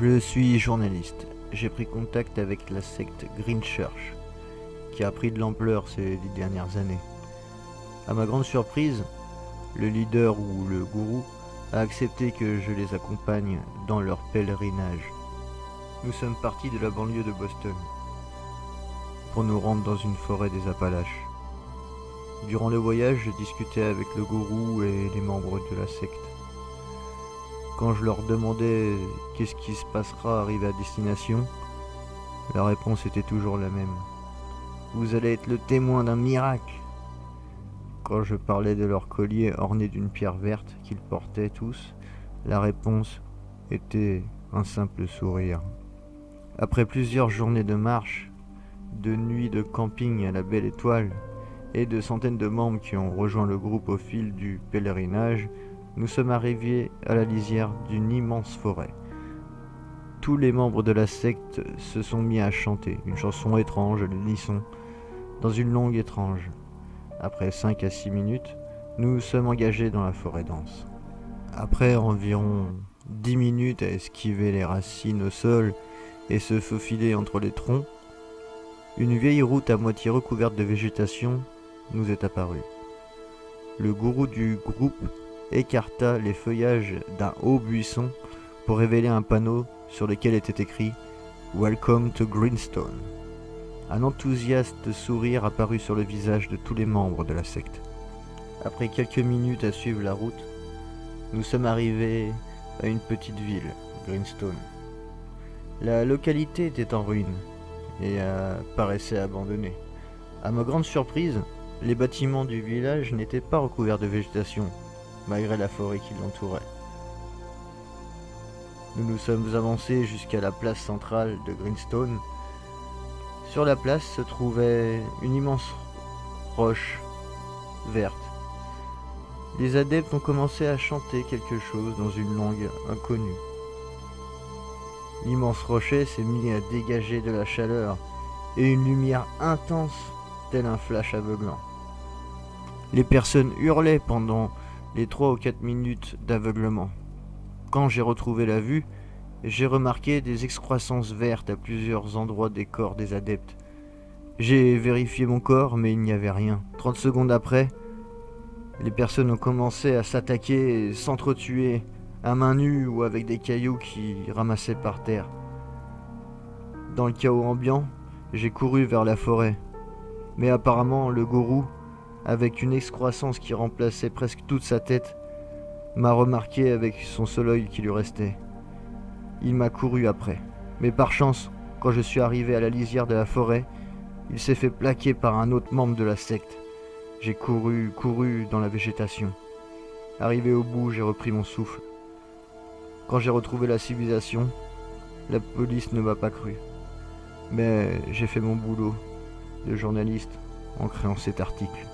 Je suis journaliste. J'ai pris contact avec la secte Green Church, qui a pris de l'ampleur ces 10 dernières années. À ma grande surprise, le leader ou le gourou a accepté que je les accompagne dans leur pèlerinage. Nous sommes partis de la banlieue de Boston pour nous rendre dans une forêt des Appalaches. Durant le voyage, je discutais avec le gourou et les membres de la secte. Quand je leur demandais qu'est-ce qui se passera arrivé à destination, la réponse était toujours la même. Vous allez être le témoin d'un miracle. Quand je parlais de leur collier orné d'une pierre verte qu'ils portaient tous, la réponse était un simple sourire. Après plusieurs journées de marche, de nuits de camping à la belle étoile, et de centaines de membres qui ont rejoint le groupe au fil du pèlerinage, nous sommes arrivés à la lisière d'une immense forêt. Tous les membres de la secte se sont mis à chanter une chanson étrange à l'unisson, dans une langue étrange. Après 5 à 6 minutes, nous nous sommes engagés dans la forêt dense. Après environ 10 minutes à esquiver les racines au sol et se faufiler entre les troncs, une vieille route à moitié recouverte de végétation nous est apparue. Le gourou du groupe écarta les feuillages d'un haut buisson pour révéler un panneau sur lequel était écrit « Welcome to Greenstone ». Un enthousiaste sourire apparut sur le visage de tous les membres de la secte. Après quelques minutes à suivre la route, nous sommes arrivés à une petite ville, Greenstone. La localité était en ruine et paraissait abandonnée. À ma grande surprise, les bâtiments du village n'étaient pas recouverts de végétation, malgré la forêt qui l'entourait. Nous nous sommes avancés jusqu'à la place centrale de Greenstone. Sur la place se trouvait une immense roche verte. Les adeptes ont commencé à chanter quelque chose dans une langue inconnue. L'immense rocher s'est mis à dégager de la chaleur et une lumière intense, tel un flash aveuglant. Les personnes hurlaient pendant les 3 ou 4 minutes d'aveuglement. Quand j'ai retrouvé la vue, j'ai remarqué des excroissances vertes à plusieurs endroits des corps des adeptes. J'ai vérifié mon corps, mais il n'y avait rien. 30 secondes après, les personnes ont commencé à s'attaquer et s'entretuer, à main nue ou avec des cailloux qu'ils ramassaient par terre. Dans le chaos ambiant, j'ai couru vers la forêt. Mais apparemment, le gourou, avec une excroissance qui remplaçait presque toute sa tête, m'a remarqué avec son seul œil qui lui restait. Il m'a couru après. Mais par chance, quand je suis arrivé à la lisière de la forêt, il s'est fait plaquer par un autre membre de la secte. J'ai couru dans la végétation. Arrivé au bout, j'ai repris mon souffle. Quand j'ai retrouvé la civilisation, la police ne m'a pas cru. Mais j'ai fait mon boulot de journaliste en créant cet article.